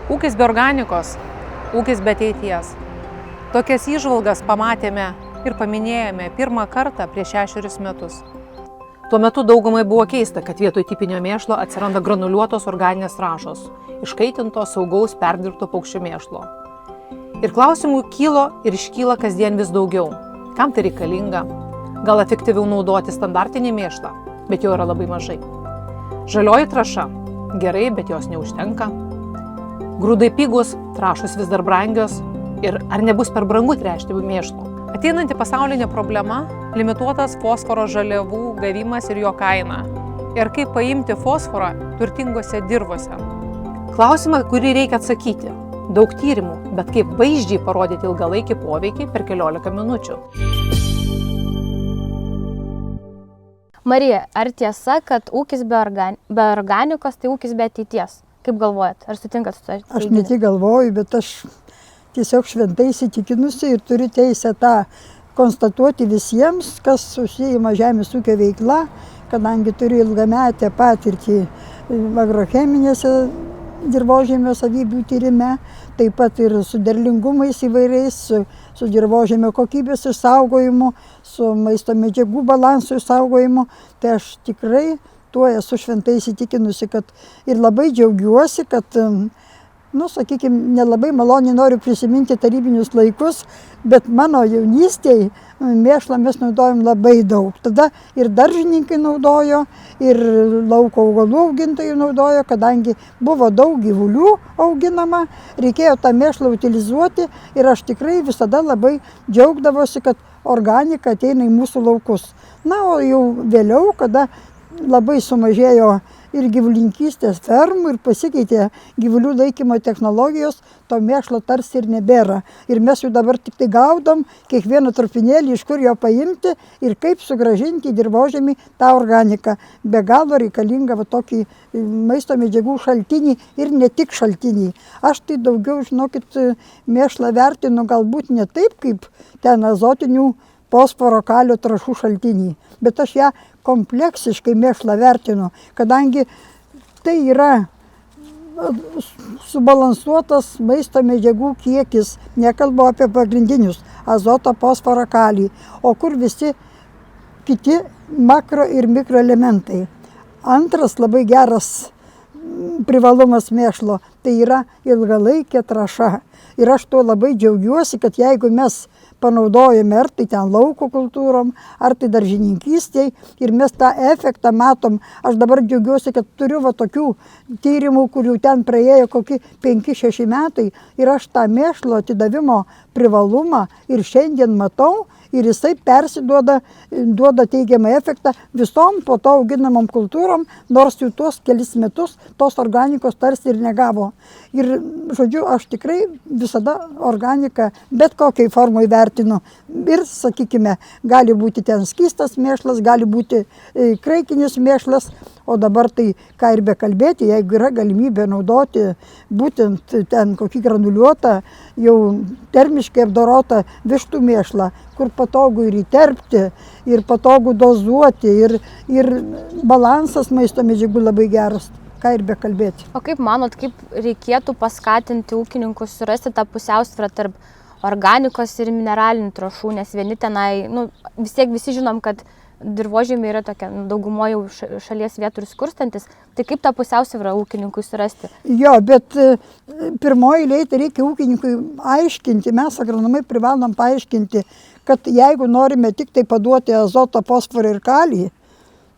Ūkis be organikos, ūkis be ateities. Tokias įžvalgas pamatėme ir paminėjome pirmą kartą prieš 6 metus. Tuo metu daugumai buvo keista, kad vietoj tipinio mėšlo atsiranda granuliuotos organinės trąšos, iškaitinto, saugaus, perdirbto paukščių mėšlo. Ir klausimų kilo ir iškyla kasdien vis daugiau. Kam tai reikalinga? Gal efektyviau naudoti standartinį mėšlą, bet jo yra labai mažai. Žalioji trąša – gerai, bet jos neužtenka. Grūdai pigus, trąšos vis dar brangios ir ar nebus per brangu tręšti mėšlo? Ateinanti pasaulinė problema – limituotas fosforo žaliavų gavimas ir jo kaina. Ir kaip paimti fosforą turtingose dirvose? Klausimą, kurį reikia atsakyti. Daug tyrimų, bet kaip vaizdžiai parodyti ilgalaikį poveikį per 15 minučių. Marija, ar tiesa, kad ūkis be organikos tai ūkis be ateities? Kaip galvojat? Ar sutinkat su to? Aš ne tik galvoju, bet aš tiesiog šventai įsitikinusi ir turiu teisę tą konstatuoti visiems, kas užsiima žemės ūkio veikla, kadangi turiu ilgametę patirtį agrocheminėse dirvožėmio savybių tyrime, taip pat ir su derlingumais įvairiais, su dirvožėmio kokybės išsaugojimu, su maisto medžiagų balansų išsaugojimu. Tai aš tikrai tuo esu šventai įsitikinusi, kad ir labai džiaugiuosi, kad, sakykime, nelabai maloniai noriu prisiminti tarybinius laikus, bet mano jaunystėje mėšlą mes naudojom labai daug. Tada ir daržininkai naudojo, ir lauko augalų augintojai naudojo, kadangi buvo daug gyvulių auginama, reikėjo tą mėšlą utilizuoti ir aš tikrai visada labai džiaugdavosi, kad organika ateina į mūsų laukus. Na, o jau vėliau, kada labai sumažėjo ir gyvulininkystės fermų ir pasikeitė gyvulių laikymo technologijos, to mėšlo tarsi ir nebėra. Ir mes jau dabar tik tai gaudom kiekvieną trupinėlį, iš kur jo paimti ir kaip sugrąžinti į dirvožemį tą organiką. Be galo reikalinga tokį maisto medžiagų šaltinį ir ne tik šaltinį. Aš tai daugiau, žinokit, mėšlą vertinu galbūt ne taip, kaip ten azotinių fosforo kalio trąšų šaltinį, bet aš ją kompleksiškai mėšlą vertinu, kadangi tai yra subalansuotas maisto medžiagų kiekis, nekalbu apie pagrindinius azotą, fosforą, kalį, o kur visi kiti makro ir mikroelementai. Antras labai geras privalumas mėšlo, tai yra ilgalaikė trąša. Ir aš tuo labai džiaugiuosi, kad jeigu mes panaudojame ar tai ten lauko kultūrom, ar tai daržininkystėj ir mes tą efektą matom. Aš dabar džiaugiuosi, kad turiu tokių tyrimų, kurių ten praėjo kokie 5-6 metai ir aš tą mėšlo atidavimo privalumą ir šiandien matau ir jisai duoda teigiamą efektą visom po to auginamom kultūrom, nors jau tuos kelis metus tos organikos tarsi ir negavo. Ir, žodžiu, aš tikrai visada organiką bet kokiai formai vertinu. Ir, sakykime, gali būti ten skystas mėšlas, gali būti kraikinis mėšlas, o dabar tai ką ir bekalbėti, jeigu yra galimybė naudoti būtent ten kokį granuliuotą, jau termiškai apdorotą vištų mėšlą, kur patogu ir įterpti, ir patogu dozuoti, ir balansas maisto medžiagų labai geras. Ką ir bekalbėti. O kaip manot, kaip reikėtų paskatinti ūkininkus surasti tą pusiausvyrą tarp organikos ir mineralinių trąšų, nes vieni tenai, vis tiek visi žinom, kad dirvožėmiai yra tokia daugumoje šalies vietų ir skurstantis, tai kaip tą pusiausvyrą ūkininkui surasti? Jo, bet pirmoji eilėje tai reikia ūkininkui aiškinti, mes agronomai privalom paaiškinti, kad jeigu norime tik tai paduoti azotą, fosforą ir kalį,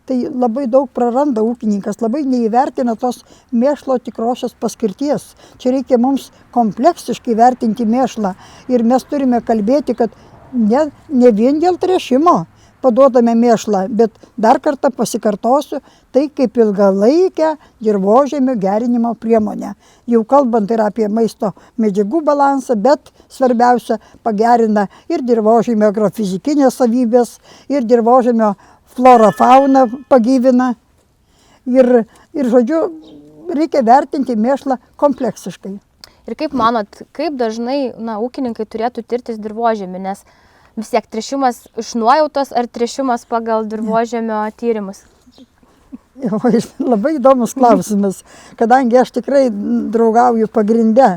tai labai daug praranda ūkininkas, labai neįvertina tos mėšlo tikrosios paskirties. Čia reikia mums kompleksiškai vertinti mėšlą ir mes turime kalbėti, kad ne vien dėl tręšimo paduodame mėšlą, bet dar kartą pasikartosiu, tai kaip ilgalaikę dirvožėmio gerinimo priemonę. Jau kalbant ir apie maisto medžiagų balansą, bet svarbiausia pagerina ir dirvožėmio agrofizikinės savybės, ir dirvožėmio flora fauna pagyvina. Ir, žodžiu, reikia vertinti mėšlą kompleksiškai. Ir kaip manot, kaip dažnai ūkininkai turėtų tirtis dirvožėmį, nes vis tiek tręšimas iš nuojautos ar tręšimas pagal dirvožėmio tyrimus? Labai įdomus klausimas, kadangi aš tikrai draugauju pagrindę.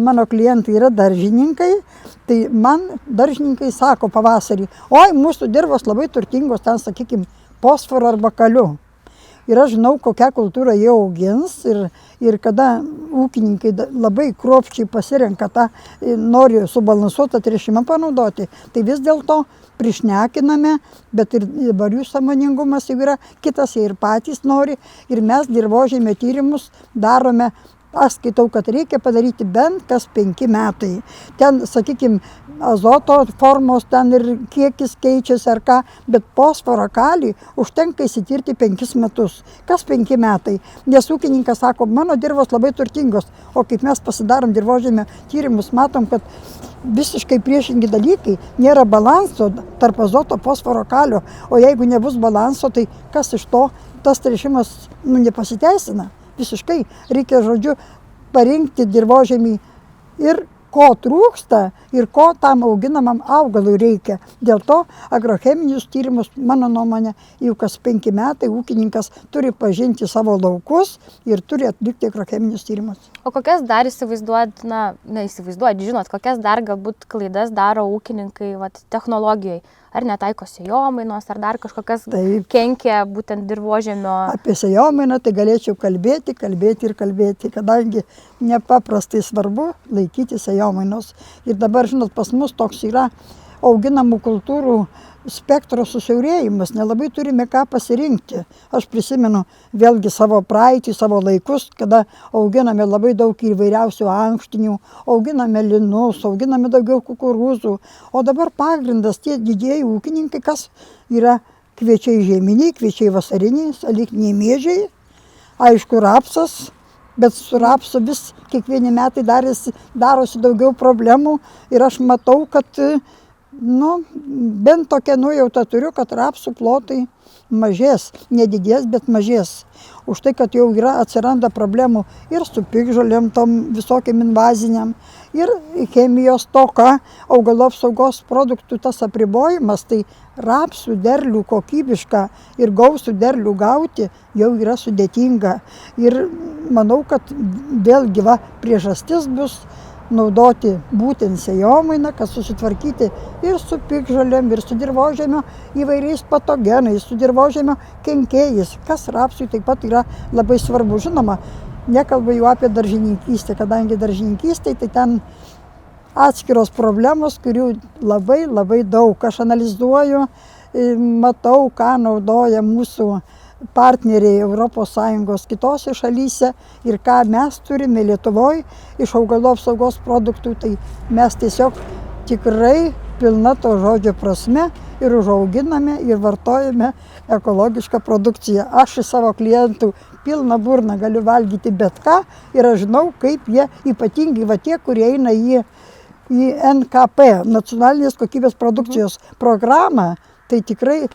Mano klientai yra daržininkai, tai man daržininkai sako pavasarį, oi, mūsų dirvos labai turtingos, ten, sakykime, fosforu arba kaliu. Ir aš žinau, kokią kultūrą jie augins ir kada ūkininkai labai kruopščiai pasirenka tą, nori subalansuotą tręšimą panaudoti, tai vis dėlto prišnekiname, bet ir dabar jų sąmoningumas jau yra kitas, jie ir patys nori ir mes dirvožemio tyrimus darome. Aš skaitau, kad reikia padaryti bent kas 5 metai. Ten, sakykime, azoto formos ten ir kiekis keičiasi ar ką, bet fosforą kalį užtenka įsitirti 5 metus. Kas 5 metai? Nes ūkininkas sako, mano dirvos labai turtingos, o kaip mes pasidarom dirvožemio tyrimus, matom, kad visiškai priešingi dalykai, nėra balanso tarp azoto, fosforo, kalio, o jeigu nebus balanso, tai kas iš to, tas tręšimas nepasiteisina. Visiškai reikia, žodžiu, parinkti dirvožemį ir ko trūksta ir ko tam auginamam augalui reikia. Dėl to agrocheminius tyrimus, mano nuomonė, jau kas 5 metai ūkininkas turi pažinti savo laukus ir turi atlikti agrocheminius tyrimus. O kokias dar įsivaizduojat, žinot, kokias dar galbūt klaidas daro ūkininkai technologijai? Ar netaiko sėjomainos, ar dar kažkokias kenkia būtent dirvožemio? Apie sėjomainą tai galėčiau kalbėti, kadangi nepaprastai svarbu laikyti sėjomainos. Ir dabar, žinot, pas mus toks yra auginamų kultūrų spektro susiaurėjimas, nelabai turime ką pasirinkti. Aš prisimenu vėlgi savo praeitį, savo laikus, kada auginame labai daug įvairiausių ankštinių, auginame linus, auginame daugiau kukurūzų, o dabar pagrindas tie didieji ūkininkai, kas yra kviečiai žieminiai, kviečiai vasariniai, salyktiniai miežiai, aišku, rapsas, bet su rapsu vis kiekvieni metai darosi daugiau problemų ir aš matau, kad bent tokią nuojautą turiu, kad rapsų plotai mažės, nedidės, bet mažės. Už tai, kad jau atsiranda problemų ir su piktžolėm, tom visokiam invaziniam, ir chemijos toka, augalų apsaugos produktų tas apribojimas, tai rapsų derlių kokybišką ir gausų derlių gauti jau yra sudėtinga. Ir manau, kad vėlgi priežastis bus naudoti būtent sėjomainą, kad susitvarkyti ir su piktžolėm, ir su dirvožemio įvairiais patogenais, su dirvožemio kenkėjais, kas rapsui taip pat yra labai svarbu. Žinoma, nekalbu jau apie daržininkystę, kadangi daržininkystė tai ten atskiros problemos, kurių labai labai daug. Aš analizuoju, matau, ką naudoja mūsų partneriai ES kitose šalyse ir ką mes turime Lietuvoje iš augalų apsaugos produktų, tai mes tiesiog tikrai pilna to žodžio prasme ir užauginame ir vartojame ekologišką produkciją. Aš iš savo klientų pilną burną galiu valgyti bet ką ir aš žinau, kaip jie, ypatingai tie, kurie eina į NKP, nacionalinės kokybės produkcijos programą, tai tikrai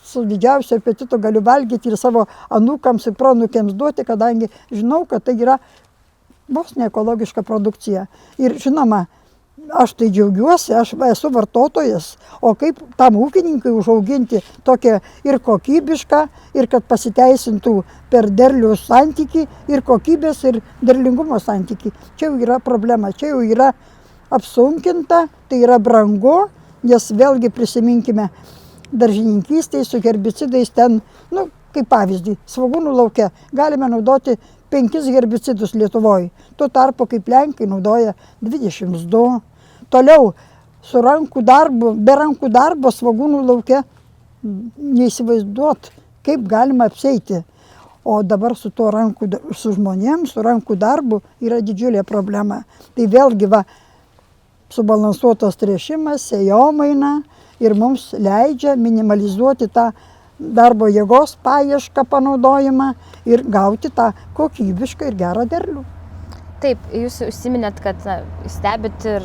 su didžiausiu apetitu galiu valgyti ir savo anūkams ir proanūkėms duoti, kadangi žinau, kad tai yra vos ne ekologiška produkcija. Ir žinoma, aš tai džiaugiuosi, aš esu vartotojas, o kaip tam ūkininkai užauginti tokią ir kokybišką, ir kad pasiteisintų per derlių santykį, ir kokybės, ir derlingumo santykį. Čia jau yra problema, čia jau yra apsunkinta, tai yra brangu, nes vėlgi prisiminkime, daržininkystėje su herbicidais ten, kaip pavyzdį, svogūnų lauke galime naudoti 5 herbicidus Lietuvoje. Tuo tarpu, kaip Lenkai naudoja 22. Toliau, su rankų darbu, be rankų darbo svogūnų lauke neįsivaizduot, kaip galima apseiti. O dabar su žmonėms, su rankų darbu yra didžiulė problema. Tai vėlgi subalansuotas tręšimas, sėjomaina ir mums leidžia minimalizuoti tą darbo jėgos paiešką, panaudojimą ir gauti tą kokybišką ir gerą derlių. Taip, jūs užsiminėt, kad stebit ir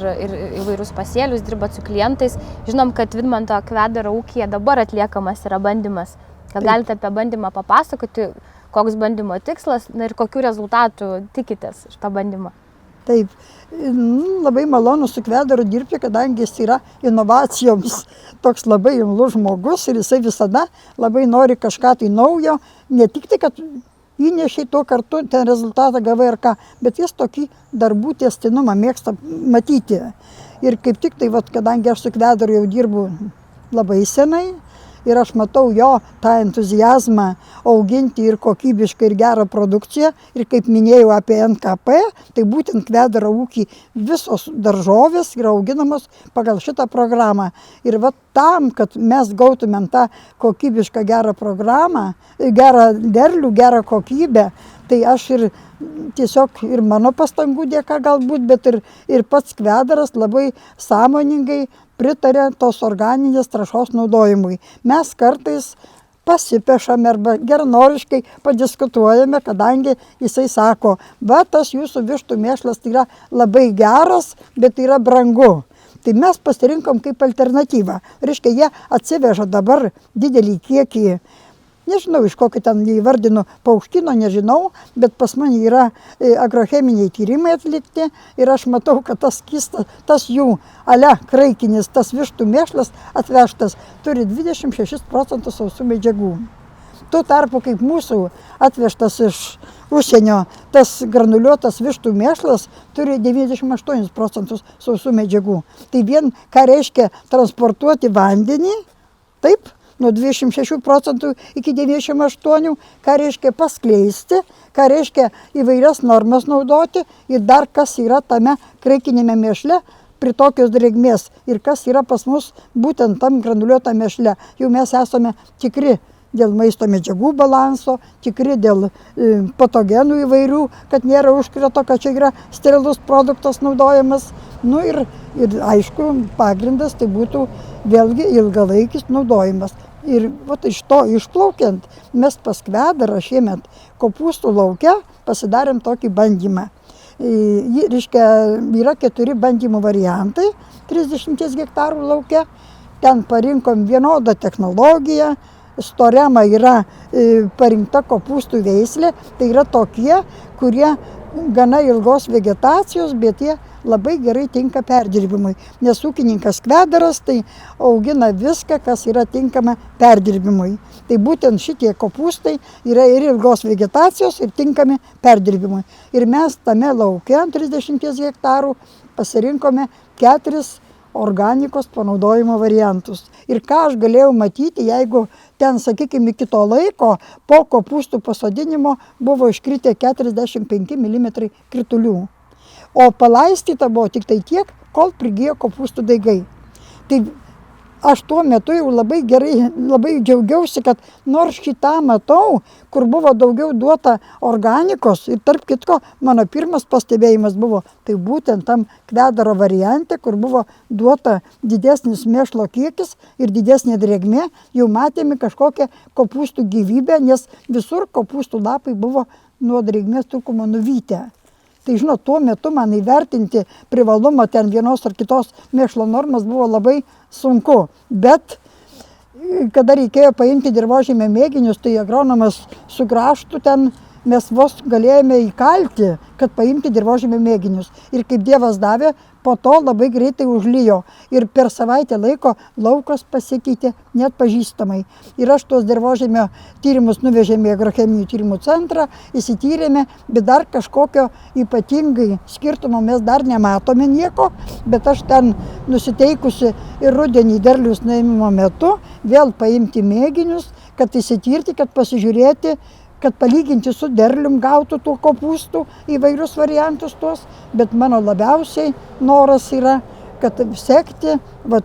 įvairius pasėlius, dirbat su klientais. Žinom, kad Vidmanto Kvedaro ūkyje dabar atliekamas yra bandymas. Gal galite apie bandymą papasakoti, koks bandymo tikslas ir kokių rezultatų tikitės iš to bandymo? Taip, labai malonu su Kvedaru dirbti, kadangi jis yra inovacijoms toks labai imlus žmogus ir jisai visada labai nori kažką tai naujo, ne tik tai, kad įnešiai tuo kartu, ten rezultatą gavai ir ką, bet jis tokį darbų tęstinumą mėgsta matyti. Ir kaip tik tai, kadangi aš su Kvedaru jau dirbu labai senai, ir aš matau jo tą entuziazmą auginti ir kokybišką ir gerą produkciją. Ir kaip minėjau apie NKP, tai būtent Kvedaro ūkį visos daržovės yra auginamos pagal šitą programą. Ir tam, kad mes gautumėm tą kokybišką gerą programą, gerą derlių, gerą kokybę, tai aš ir tiesiog ir mano pastangų dėka galbūt, bet ir pats Kvedaras labai sąmoningai pritarė tos organinės trąšos naudojimui. Mes kartais pasipešame arba geranoriškai padiskutuojame, kadangi jisai sako, tas jūsų vištų mėšlas tai yra labai geras, bet tai yra brangu. Tai mes pasirinkom kaip alternatyvą. Reiškia, jie atsiveža dabar didelį kiekį, nežinau, iš kokio ten įvardinu paukštino, nežinau, bet pas mane yra agrocheminiai tyrimai atlikti ir aš matau, kad tas jų kraikinis, tas vištų mėšlas atvežtas turi 26% sausų medžiagų. Tuo tarpu, kaip mūsų atvežtas iš užsienio, tas granuliuotas vištų mėšlas turi 98% sausų medžiagų. Tai vien, ką reiškia transportuoti vandenį, taip, nuo 26% iki 98%, ką reiškia paskleisti, ką reiškia įvairias normas naudoti ir dar kas yra tame kraikinėme mėšle prie tokios drėgmės ir kas yra pas mus būtent tam granuliuotam mėšle. Jau mes esame tikri dėl maisto medžiagų balanso, tikri dėl patogenų įvairių, kad nėra užkrato, kad čia yra sterilus produktas naudojamas. Ir aišku, pagrindas tai būtų vėlgi ilgalaikis naudojimas. Ir iš to išplaukiant, mes pas Kvedarą šiemet kopūstų lauke pasidarėm tokį bandymą. Reiškia, yra 4 bandymų variantai 30 hektarų lauke. Ten parinkom vienodą technologiją. Storema yra parinkta kopūstų veislė. Tai yra tokie, kurie gana ilgos vegetacijos, bet jie labai gerai tinka perdirbimui. Nes ūkininkas Kvedaras tai augina viską, kas yra tinkama perdirbimui. Tai būtent šitie kopūstai yra ir ilgos vegetacijos, ir tinkami perdirbimui. Ir mes tame lauke ant 30 hektarų pasirinkome 4 organikos panaudojimo variantus. Ir ką aš galėjau matyti, jeigu ten, sakykime, iki to laiko po kopūstų pasodinimo buvo iškritę 45 mm kritulių. O palaistyta buvo tik tai tiek, kol prigijo kopūstų daigai. Tai aš tuo metu jau labai gerai, labai džiaugiausi, kad nors šitą matau, kur buvo daugiau duota organikos, ir tarp kitko mano pirmas pastebėjimas buvo, tai būtent tam Kvedaro variante, kur buvo duota didesnis mėšlo kiekis ir didesnė drėgmė, jau matėme kažkokią kopūstų gyvybę, nes visur kopūstų lapai buvo nuo drėgmės trūkumo nuvytę. Tai žinot, tuo metu man įvertinti privalumą ten vienos ar kitos mėšlo normas buvo labai sunku. Bet kada reikėjo paimti dirvožemio mėginius, tai agronomas su grąžtu ten mes vos galėjome įkalti, kad paimti dirvožemio mėginius. Ir kaip Dievas davė, po to labai greitai užlijo. Ir per savaitę laiko laukas pasikeitė net pažįstamai. Ir aš tuos dirvožemio tyrimus nuvežėme į agrocheminių tyrimų centrą, įsityrėme, bet dar kažkokio ypatingai skirtumo mes dar nematome nieko. Bet aš ten nusiteikusi ir rudenį derliaus nuėmimo metu vėl paimti mėginius, kad įsitirti, kad pasižiūrėti, kad palyginti su derlium gautų tų kopūstų įvairius variantus tuos, bet mano labiausiai noras yra, kad sekti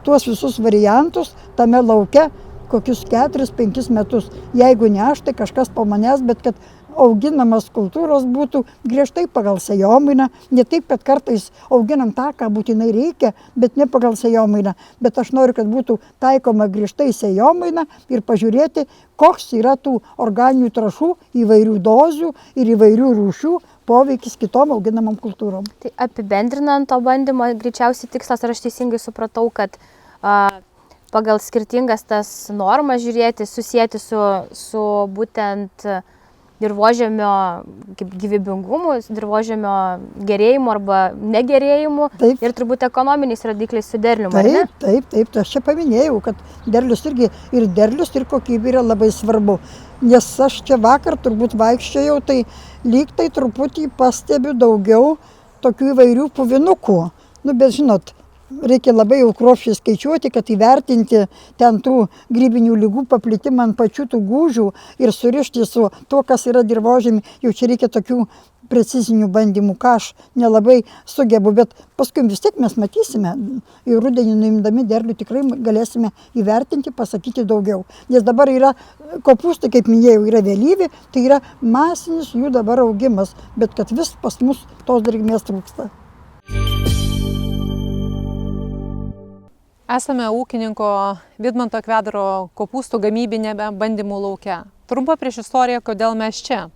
tuos visus variantus tame lauke kokius 4-5 metus. Jeigu ne aš, tai kažkas po manęs, bet kad auginamas kultūros būtų griežtai pagal sėjomainą, ne taip, kad kartais auginam tą, ką būtinai reikia, bet ne pagal sėjomainą. Bet aš noriu, kad būtų taikoma griežtai sėjomaina ir pažiūrėti, koks yra tų organinių trąšų, įvairių dozių ir įvairių rūšių poveikis kitom auginamam kultūrom. Tai apibendrinant to bandymo, greičiausiai tikslas, ar aš teisingai supratau, kad pagal skirtingas tas normas žiūrėti, susijęti su būtent dirvožemio gyvybingumu, dirvožemio gerėjimu arba negerėjimu ir turbūt ekonominiais rodikliais su derliumi, ar ne? Taip, aš čia paminėjau, kad derlius ir kokybė yra labai svarbu. Nes aš čia vakar turbūt vaikščiojau, tai lyg tai truputį pastebiu daugiau tokių įvairių puvinukų. Bet žinot, reikia labai jau kruopščiai skaičiuoti, kad įvertinti ten tų grybinių ligų paplitimą ant pačių tų gūžių ir surišti su to, kas yra dirvožemį. Jau čia reikia tokių precizinių bandymų, ką aš nelabai sugebu, bet paskui vis tiek mes matysime. Ir rudenį nuimdami derlių tikrai galėsime įvertinti, pasakyti daugiau. Nes dabar yra kopūstai, kaip minėjau, yra vėlyvi, tai yra masinis jų dabar augimas, bet kad vis pas mus tos drėgmės trūksta. Esame ūkininko Vidmanto Kvedaro kopūstų gamybinėme bandymų lauke. Trumpa priešistorija, kodėl mes čia.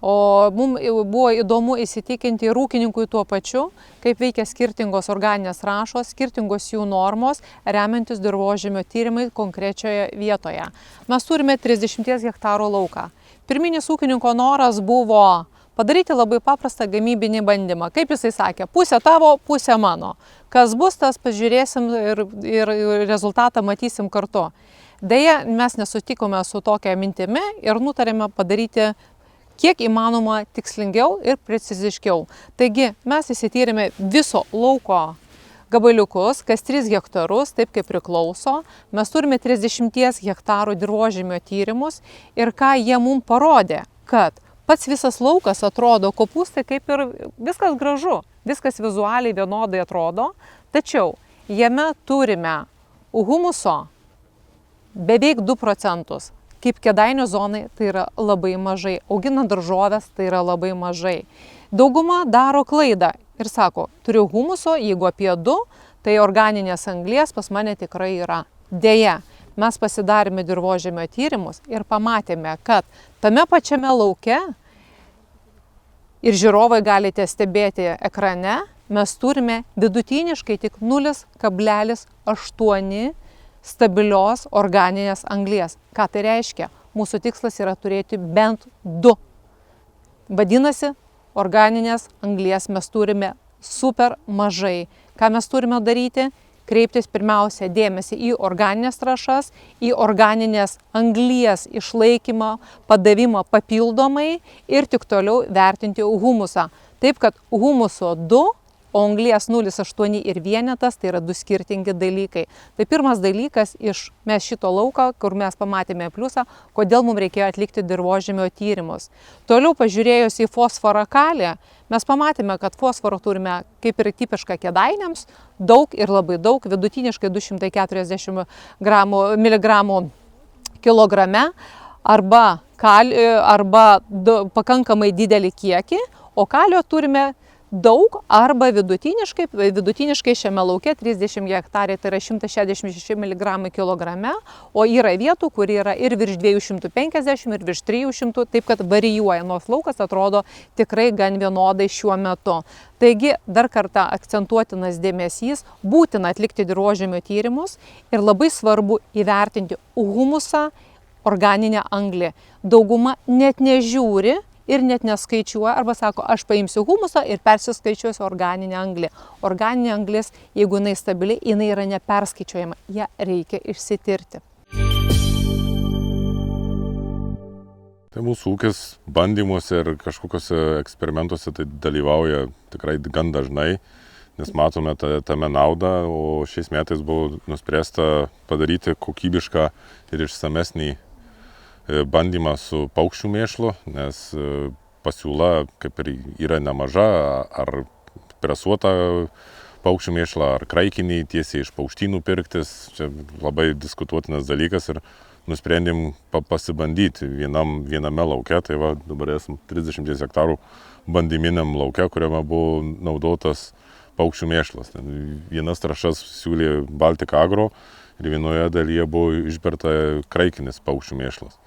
O mums buvo įdomu įsitikinti ir ūkininkui tuo pačiu, kaip veikia skirtingos organinės trąšos, skirtingos jų normos, remiantis dirvožemio tyrimai konkrečioje vietoje. Mes turime 30 hektarų lauką. Pirminis ūkininko noras buvo padaryti labai paprastą gamybinį bandymą. Kaip jisai sakė, pusė tavo, pusė mano. Kas bus, tas pažiūrėsim ir rezultatą matysim kartu. Deja, mes nesutikome su tokia mintimi ir nutarėme padaryti kiek įmanoma tikslingiau ir preciziškiau. Taigi mes įsityrėme viso lauko gabaliukus, kas 3 hektarus, taip kaip priklauso. Mes turime 30 hektarų dirvožemio tyrimus ir ką jie mums parodė, kad pats visas laukas atrodo kopūstai kaip ir viskas gražu, viskas vizualiai vienodai atrodo, tačiau jame turime humuso beveik 2%. Kaip Kėdainių zonai tai yra labai mažai, auginant daržoves tai yra labai mažai. Dauguma daro klaidą ir sako, turiu humuso, jeigu apie 2, tai organinės anglies pas mane tikrai yra. Deja, mes pasidarėme dirvožemio tyrimus ir pamatėme, kad tame pačiame lauke, ir žiūrovai galite stebėti ekrane, mes turime vidutiniškai tik 0,8 stabilios organinės anglies. Ką tai reiškia? Mūsų tikslas yra turėti bent 2. Vadinasi, organinės anglies mes turime super mažai. Ką mes turime daryti? Kreiptis pirmiausia dėmesį į organinės trąšas, į organinės anglies išlaikymą, padavimą papildomai ir tik toliau vertinti humusą. Taip, kad humuso 2, o anglies 0,8 ir vienetas tai yra 2 skirtingi dalykai. Tai pirmas dalykas iš mes šito lauko, kur mes pamatėme pliusą, kodėl mums reikėjo atlikti dirvožemio tyrimus. Toliau pažiūrėjus į fosforą kalį, mes pamatėme, kad fosforo turime kaip ir tipiška Kėdainiams, daug ir labai daug, vidutiniškai 240 mg kilograme, arba pakankamai didelį kiekį, o kalio turime daug arba vidutiniškai šiame lauke 30 hektarai, tai yra 166 mg kilograme, o yra vietų, kur yra ir virš 250 ir virš 300, taip kad varijuoja, nors laukas atrodo tikrai gan vienodai šiuo metu. Taigi, dar kartą akcentuotinas dėmesys, būtina atlikti dirvožemio tyrimus ir labai svarbu įvertinti humusą, organinę anglį. Dauguma net nežiūri ir net neskaičiuoja, arba sako, aš paimsiu humusą ir persiskaičiuosiu organinę anglį. Organinė anglis, jeigu jinai stabili, jinai yra neperskaičiuojama, ją reikia išsitirti. Tai mūsų ūkis bandymuose ir kažkokiuose eksperimentuose tai dalyvauja tikrai gan dažnai, nes matome tame naudą, o šiais metais buvo nuspręsta padaryti kokybišką ir išsamesnį bandymą su paukščių mėšlu, nes pasiūla kaip ir yra nemaža, ar presuota paukščių mėšlą, ar kraikinį tiesiai iš paukštynų pirktis. Čia labai diskutuotinas dalykas ir nusprendėm pasibandyti viename lauke. Tai va, dabar esam 30 hektarų bandyminiam lauke, kuriame buvo naudotas paukščių mėšlas. Vienas trąšas siūlė Baltic Agro ir vienoje dalyje buvo išberta kraikinis paukščių mėšlas.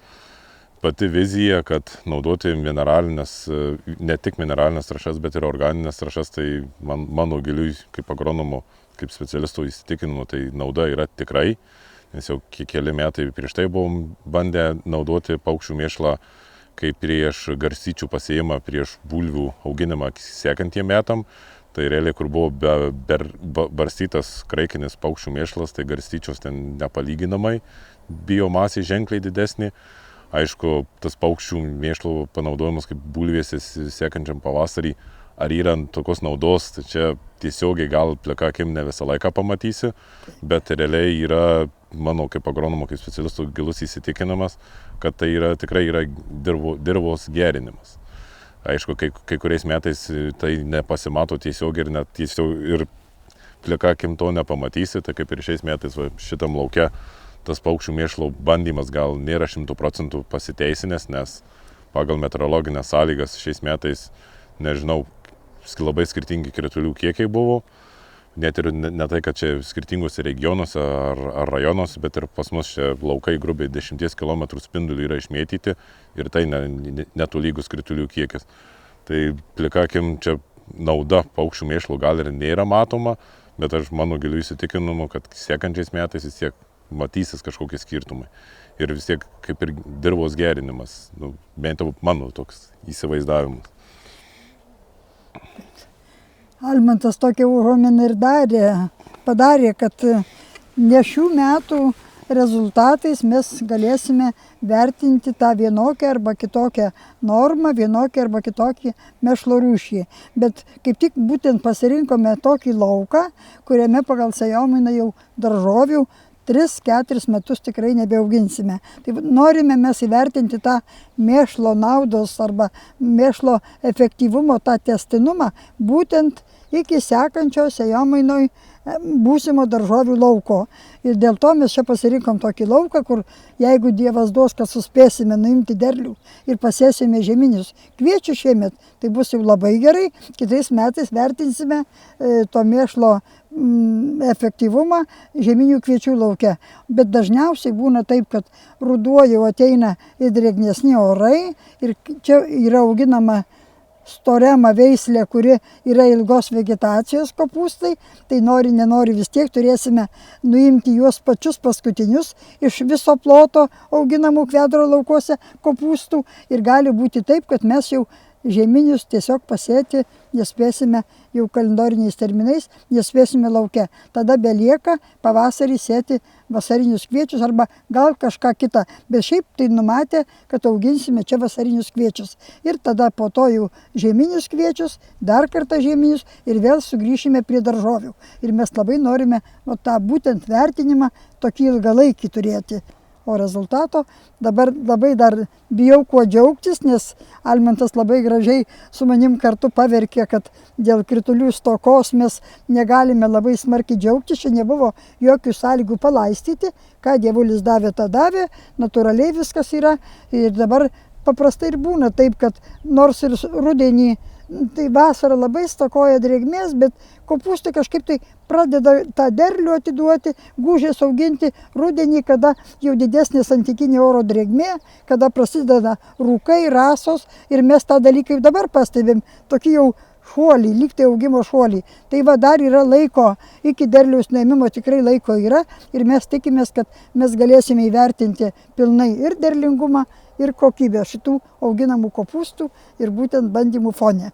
Pati vizija, kad naudoti ne tik mineralinės trąšas, bet ir organinės trąšas, tai mano giliui kaip agronomo, kaip specialisto įsitikinimu, tai nauda yra tikrai, nes jau keli metai prieš tai buvom bandę naudoti paukščių mėšlą kaip prieš garstyčių pasėjimą, prieš bulvių auginimą sekantiem metam. Tai realiai, kur buvo barstytas kraikinis paukščių mėšlas, tai garstyčios ten nepalyginamai, biomasė ženkliai didesnė. Aišku, tas paukščių mėšlo panaudojimas kaip bulvėse sekančiam pavasarį, ar yra tokios naudos, tai čia tiesiogiai gal plika akim ne visą laiką pamatysi, bet realiai yra, mano kaip agronomo, kaip specialistų gilus įsitikinimas, kad tai tikrai yra dirvos gerinimas. Aišku, kai kuriais metais tai nepasimato tiesiogiai ir net ir plika akim to nepamatysi, tai kaip ir šiais metais šitam lauke tas paukščių mėšlo bandymas gal nėra 100% pasiteisinęs, nes pagal meteorologinės sąlygas šiais metais, nežinau, labai skirtingi kritulių kiekiai buvo. Net ir ne tai, kad čia skirtingose regionuose ar rajonuose, bet ir pas mus čia laukai grubiai 10 km spindulių yra išmėtyti ir tai netolygus kritulių kiekis. Tai plika akim čia nauda paukščių mėšlo gal ir nėra matoma, bet aš mano giliu įsitikinimu, kad sekančiais metais vis tiek matysis kažkokie skirtumai. Ir vis tiek kaip ir dirvos gerinimas, bent jau mano toks įsivaizdavimas. Almantas tokią užuominą ir padarė, kad ne šių metų rezultatais mes galėsime vertinti tą vienokią arba kitokią normą, vienokią arba kitokį mėšlo rūšį. Bet kaip tik būtent pasirinkome tokį lauką, kuriame pagal sėjomainą jau daržovių 3-4 metus tikrai nebeauginsime. Tai norime mes įvertinti tą mėšlo naudos arba mėšlo efektyvumo, tą tęstinumą, būtent iki sekančio sėjomainoj būsimo daržovių lauko. Ir dėl to mes čia pasirinkom tokį lauką, kur jeigu Dievas duos, kad suspėsime nuimti derlių ir pasėsime žieminius kviečius šiemet, tai bus jau labai gerai. Kitais metais vertinsime to mėšlo efektyvumą žieminių kviečių lauke. Bet dažniausiai būna taip, kad ruduo jau ateina ir drėgnesni orai ir čia yra auginama storema veislė, kuri yra ilgos vegetacijos kopūstai, tai nori, nenori vis tiek turėsime nuimti juos pačius paskutinius iš viso ploto auginamų kvedro laukuose kopūstų ir gali būti taip, kad mes jau žieminius tiesiog pasėti nespėsime jau kalendoriniais terminais, nespėsime lauke. Tada belieka pavasarį sėti vasarinius kviečius arba gal kažką kitą. Bet šiaip tai numatė, kad auginsime čia vasarinius kviečius. Ir tada po to jau žieminius kviečius, dar kartą žieminius ir vėl sugrįšime prie daržovių. Ir mes labai norime tą būtent vertinimą tokį ilgalaikį turėti. O rezultato dabar labai dar bijau kuo džiaugtis, nes Almantas labai gražiai su manim kartu paverkė, kad dėl kritulių stokos mes negalime labai smarkiai džiaugtis, čia nebuvo jokių sąlygų palaistyti, ką dievulis davė, tą davė, natūraliai viskas yra ir dabar paprastai ir būna taip, kad nors ir rudenį, tai vasara labai stokoja drėgmės, bet kopūstai kažkaip tai pradeda tą derlių atiduoti, gūžės auginti rudenį, kada jau didesnė santykinė oro drėgmė, kada prasideda rūkai, rasos ir mes tą dalyką dabar pastebim, tokį jau šuolį, lyg tai augimo šuolį. Tai va dar yra laiko, iki derliaus nuėmimo tikrai laiko yra ir mes tikimės, kad mes galėsime įvertinti pilnai ir derlingumą, ir kokybę šitų auginamų kopūstų ir būtent bandymų fone.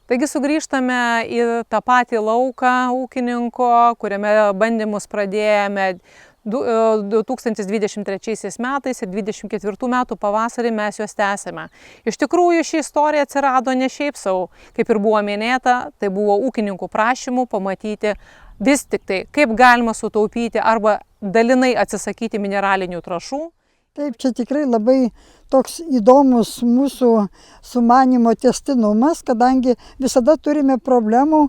Taigi sugrįžtame į tą patį lauką ūkininko, kuriame bandymus pradėjome 2023 metais ir 2024 metų pavasarį mes juos tęsėme. Iš tikrųjų, ši istorija atsirado ne šiaip sau, kaip ir buvo minėta, tai buvo ūkininkų prašymų pamatyti vis tik tai, kaip galima sutaupyti arba dalinai atsisakyti mineralinių trąšų. Taip, čia tikrai labai toks įdomus mūsų sumanimo tęstinumas, kadangi visada turime problemų,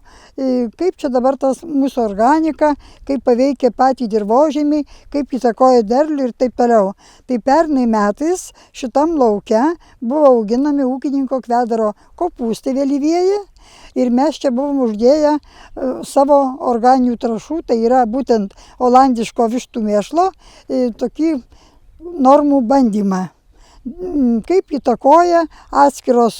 kaip čia dabar tas mūsų organika, kaip paveikia patį dirvožemį, kaip įtakoja derlių ir taip toliau. Tai pernai metais šitam lauke buvo auginami ūkininko kvedaro kopūstai vėlyvieji. Ir mes čia buvom uždėję savo organinių trąšų, tai yra būtent olandiško vištų mėšlo, tokį normų bandymą. Kaip įtakoja atskiros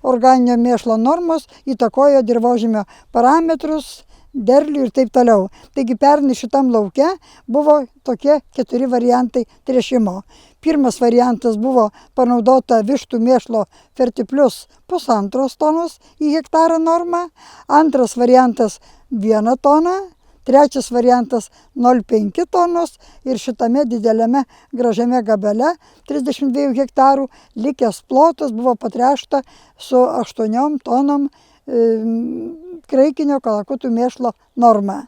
organinio mėšlo normos, įtakoja dirvožemio parametrus, derlių ir taip toliau. Taigi pernai šitam lauke buvo tokie 4 variantai tręšimo. Pirmas variantas buvo panaudota vištų mėšlo Fertiplius 1,5 tonos į hektarą normą, antras variantas 1 tona, trečias variantas 0,5 tonos ir šitame dideliame gražiame gabele 32 hektarų likęs plotas buvo patręšta su 8 tonom kraikinio kalakutų mėšlo norma.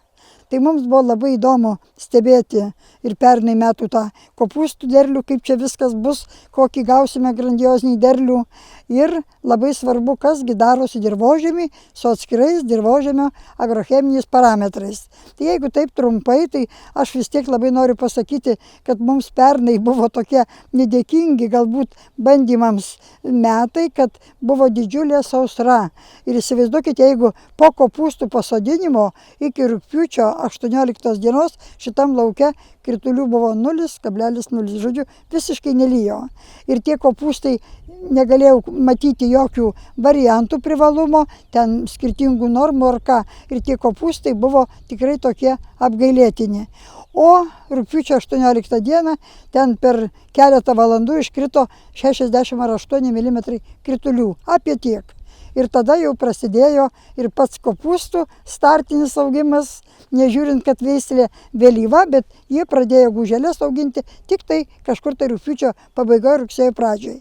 Tai mums buvo labai įdomu stebėti ir pernai metų tą kopūstų derlių, kaip čia viskas bus, kokį gausime grandiozinį derlių. Ir labai svarbu, kasgi darosi dirvožemį su atskirais dirvožemio agrocheminiais parametrais. Tai jeigu taip trumpai, tai aš vis tiek labai noriu pasakyti, kad mums pernai buvo tokie nedėkingi galbūt bandymams metai, kad buvo didžiulė sausra. Ir įsivaizduokite, jeigu po kopūstų pasodinimo iki rugpjūčio 18 dienos šitam lauke kritulių buvo 0,0, žodžiu, visiškai nelijo. Ir tie kopūstai negalėjau matyti jokių variantų privalumo, ten skirtingų normų ar ką. Ir tie kopūstai buvo tikrai tokie apgailėtini. O rugpjūčio 18 dieną ten per keletą valandų iškrito 60 ar 8 mm kritulių. Apie tiek. Ir tada jau prasidėjo ir pats kopūstų startinis augimas, nežiūrint, kad veislė vėlyva, bet jie pradėjo guželės auginti tik tai kažkur tai rugpjūčio pabaigoje, rugsėjo pradžioje.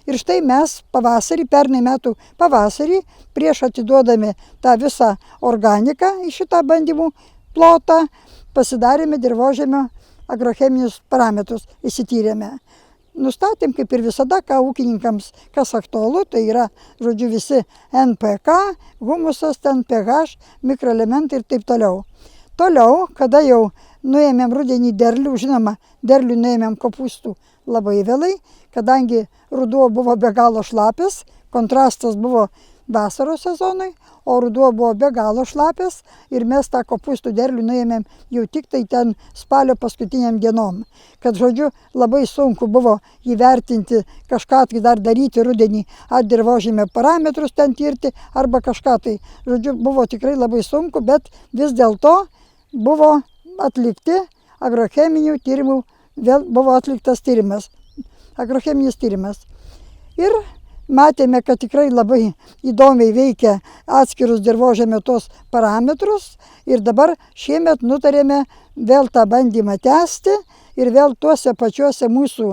Ir štai mes pavasarį, pernai metų pavasarį, prieš atiduodami tą visą organiką į šitą bandymų plotą, pasidarėme dirvožemio agrocheminius parametrus, įsityrėme. Nustatėm, kaip ir visada, ką ūkininkams, kas aktualu, tai yra, žodžiu, visi NPK, humusas, ten pH, mikroelementai ir taip toliau. Toliau, kada jau nuėmėm rudenį derlių, žinoma, derlių nuėmėm kopūstų labai vėlai, kadangi ruduo buvo be galo šlapis, kontrastas buvo vasaros sezonui, o ruduo buvo be galo šlapis ir mes tą kopūstų derlių nuėmėm jau tik tai ten spalio paskutiniam dienom. Kad, žodžiu, labai sunku buvo įvertinti, kažką tai dar daryti rudenį, ar dirvožemio parametrus ten tirti, arba kažką tai. Žodžiu, buvo tikrai labai sunku, bet vis dėlto buvo atlikti agrocheminių tyrimų, vėl buvo atliktas tyrimas, agrocheminis tyrimas. Ir matėme, kad tikrai labai įdomiai veikia atskirus dirvožemio tos parametrus ir dabar šiemet nutarėme vėl tą bandymą tęsti ir vėl tuose pačiuose mūsų,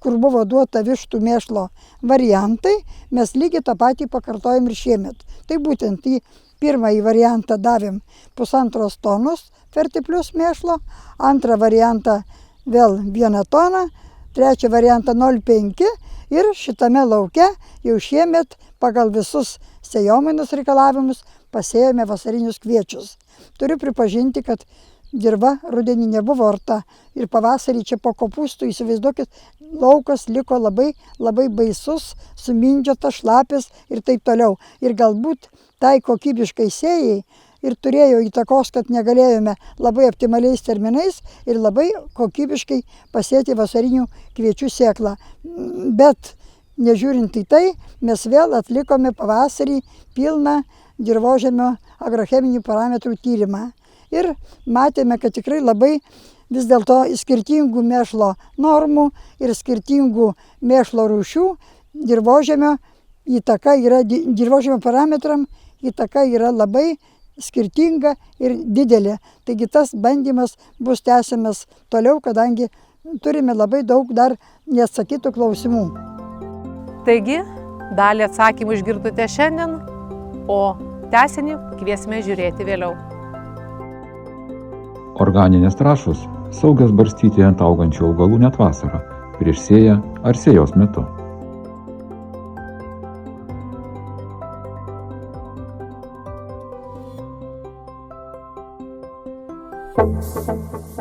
kur buvo duota vištų mėšlo variantai, mes lygiai tą patį pakartojom ir šiemet. Tai būtent į pirmąjį variantą davėm 1,5 tonos Fertiplius mėšlo, antrą variantą vėl 1 toną, trečią variantą 0,5 ir šitame lauke jau šiemet pagal visus sėjomainos reikalavimus pasėjome vasarinius kviečius. Turiu pripažinti, kad dirva rudenį nebuvo arta ir pavasarį čia po kopūstų, įsivaizduokit, laukas liko labai baisus, sumindžiotas, šlapis ir taip toliau. Ir galbūt tai kokybiškai sėjai ir turėjo įtakos, kad negalėjome labai optimaliais terminais ir labai kokybiškai pasėti vasarinių kviečių sėklą. Bet nežiūrint į tai, mes vėl atlikome pavasarį pilną dirvožemio agrocheminių parametrų tyrimą. Ir matėme, kad tikrai labai vis dėlto skirtingų mėšlo normų ir skirtingų mėšlo rūšių dirvožemio įtaka yra, dirvožemio parametram įtaka yra labai skirtinga ir didelė. Taigi tas bandymas bus tęsiamas toliau, kadangi turime labai daug dar neatsakytų klausimų. Taigi, dalį atsakymų išgirdote šiandien, o tęsinį kviesime žiūrėti vėliau. Organinės trąšos saugios barstyti ant augančių augalų net vasarą, prieš sėją ar sėjos metu. Thank you.